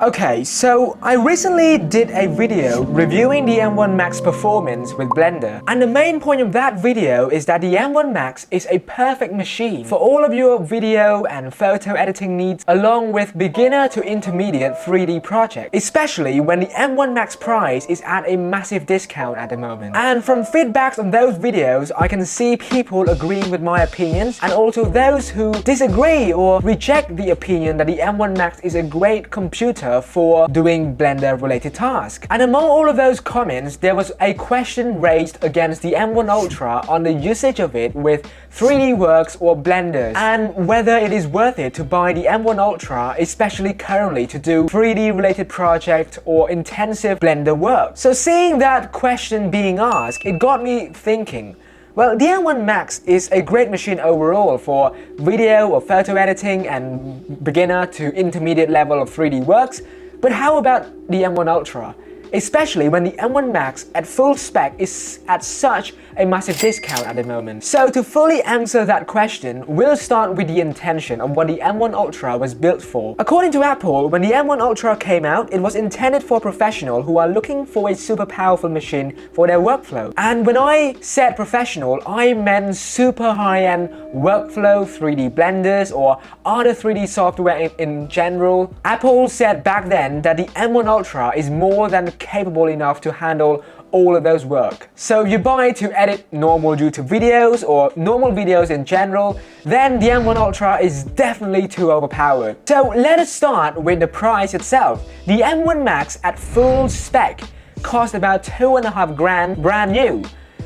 Okay, so I recently did a video reviewing the M1 Max performance with Blender, and the main point of that video is that the M1 Max is a perfect machine for all of your video and photo editing needs, along with beginner to intermediate 3D projects, especially when the M1 Max price is at a massive discount at the moment. And from feedbacks on those videos, I can see people agreeing with my opinions, and also those who disagree or reject the opinion that the M1 Max is a great computer for doing Blender related tasks. And among all of those comments, there was a question raised against the M1 Ultra on the usage of it with 3D Works or Blenders, and whether it is worth it to buy the M1 Ultra, especially currently to do 3D related projects or intensive Blender work. So seeing that question being asked, it got me thinking. Well, the M1 Max is a great machine overall for video or photo editing and beginner to intermediate level of 3D works, but how about the M1 Ultra? Especially when the M1 Max at full spec is at such a massive discount at the moment. So to fully answer that question, we'll start with the intention of what the M1 Ultra was built for. According to Apple, when the M1 Ultra came out, it was intended for professionals who are looking for a super powerful machine for their workflow. And when I said professional, I meant super high-end workflow 3D blenders or other 3D software in general. Apple said back then that the M1 Ultra is more than capable enough to handle all of those work. So if you buy to edit normal YouTube videos or normal videos in general, then the M1 Ultra is definitely too overpowered. So let us start with the price itself. The M1 Max at full spec cost about $2.5 brand new,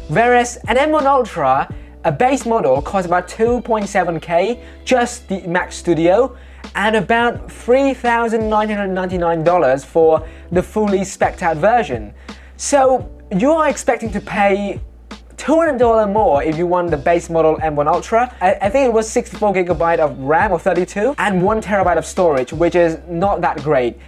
whereas an M1 Ultra, a base model, costs about 2.7K, just the Max Studio, and about $3,999 for the fully spec'd out version. So you are expecting to pay $200 more if you want the base model M1 Ultra. I think it was 64GB of RAM or 32 and 1TB of storage, which is not that great.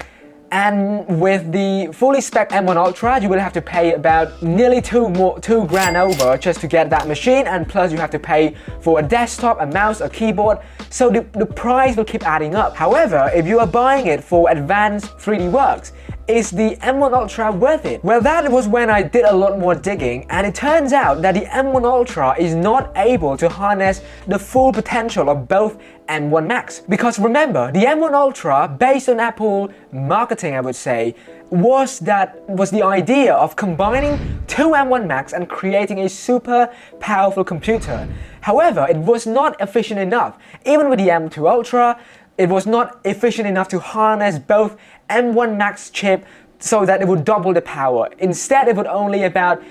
And with the fully spec M1 Ultra, you will have to pay about nearly $2 grand over just to get that machine, and plus you have to pay for a desktop, a mouse, a keyboard, so the price will keep adding up. However, if you are buying it for advanced 3D works, is the M1 Ultra worth it? Well, that was when I did a lot more digging, and it turns out that the M1 Ultra is not able to harness the full potential of both M1 Max. Because remember, the M1 Ultra, based on Apple marketing, I would say, was the idea of combining two M1 Max and creating a super powerful computer. However, it was not efficient enough. Even with the M2 Ultra, it was not efficient enough to harness both M1 Max chip so that it would double the power. Instead, it would only about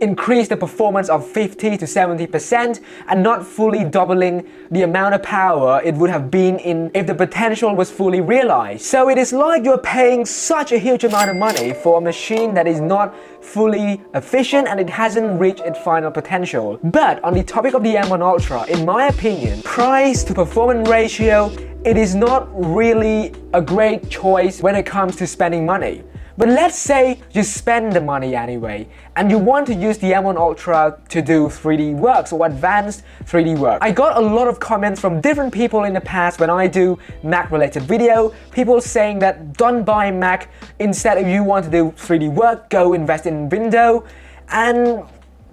increase the performance of 50 to 70% and not fully doubling the amount of power it would have been if the potential was fully realized. So it is like you're paying such a huge amount of money for a machine that is not fully efficient and it hasn't reached its final potential. But on the topic of the M1 Ultra, in my opinion, price to performance ratio, it is not really a great choice when it comes to spending money. But let's say you spend the money anyway, and you want to use the M1 Ultra to do 3D works or advanced 3D work. I got a lot of comments from different people in the past when I do Mac related video, people saying that don't buy Mac, instead if you want to do 3D work, go invest in Windows. And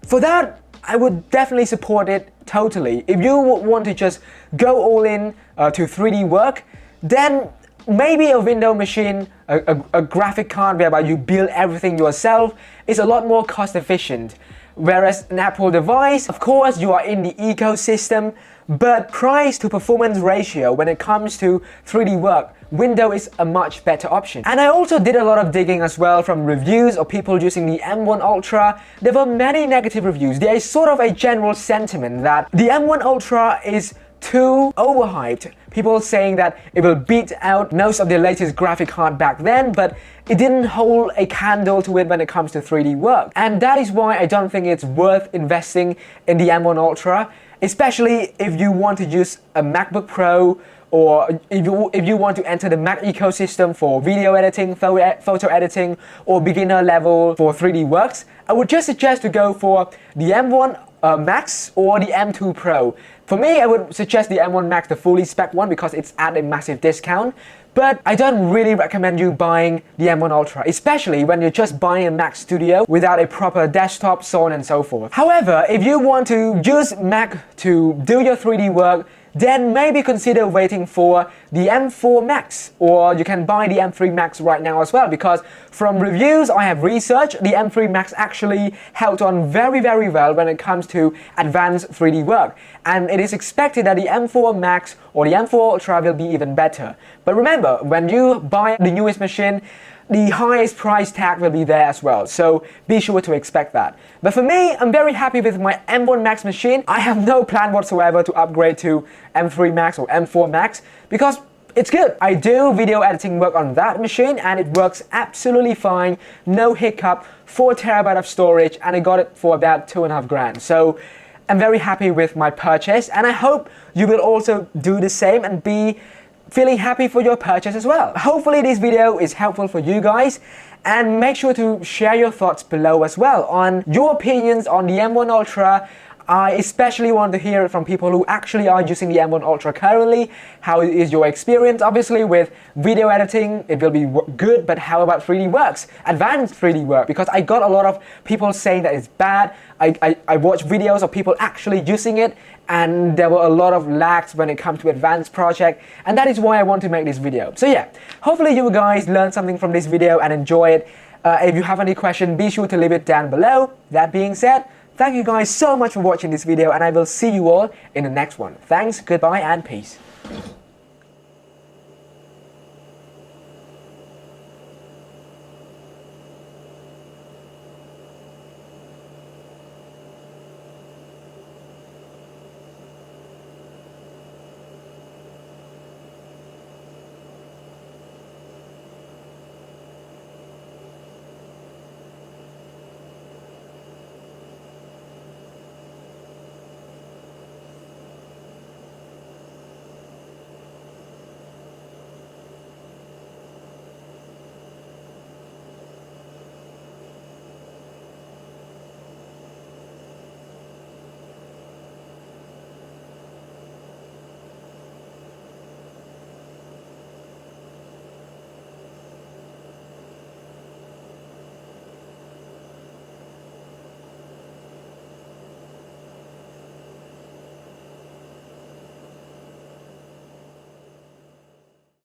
for that, I would definitely support it totally. If you want to just go all in to 3D work, then maybe a Windows machine, a graphic card whereby you build everything yourself, is a lot more cost efficient. Whereas an Apple device, of course you are in the ecosystem, but price to performance ratio when it comes to 3D work, Windows is a much better option. And I also did a lot of digging as well from reviews of people using the M1 Ultra. There were many negative reviews. There is sort of a general sentiment that the M1 Ultra is too overhyped. People saying that it will beat out most of the latest graphic card back then, but it didn't hold a candle to it when it comes to 3D work. And that is why I don't think it's worth investing in the M1 Ultra, especially if you want to use a MacBook Pro, or if you want to enter the Mac ecosystem for video editing, photo editing, or beginner level for 3D works. I would just suggest to go for the M1 Max or the M2 Pro. For me, I would suggest the M1 Max, the fully spec one, because it's at a massive discount. But I don't really recommend you buying the M1 Ultra, especially when you're just buying a Mac Studio without a proper desktop, so on and so forth. However, if you want to use Mac to do your 3D work, then maybe consider waiting for the M4 Max, or you can buy the M3 Max right now as well, because from reviews I have researched, the M3 Max actually held on very well when it comes to advanced 3D work, and it is expected that the M4 Max or the M4 Ultra will be even better. But remember, when you buy the newest machine, the highest price tag will be there as well, so be sure to expect that. But for me, I'm very happy with my M1 Max machine. I have no plan whatsoever to upgrade to M3 Max or M4 Max because it's good. I do video editing work on that machine and it works absolutely fine, no hiccup, 4 TB of storage, and I got it for about 2.5 grand. So I'm very happy with my purchase, and I hope you will also do the same and be feeling happy for your purchase as well. Hopefully this video is helpful for you guys, and make sure to share your thoughts below as well on your opinions on the M1 Ultra. I especially want to hear it from people who actually are using the M1 Ultra currently. How is your experience? Obviously with video editing it will be good, but how about 3D works? Advanced 3D work? Because I got a lot of people saying that it's bad. I watched videos of people actually using it and there were a lot of lags when it comes to advanced project, and that is why I want to make this video. So yeah, hopefully you guys learned something from this video and enjoy it. If you have any question, be sure to leave it down below. That being said, thank you guys so much for watching this video, and I will see you all in the next one. Thanks, goodbye, and peace.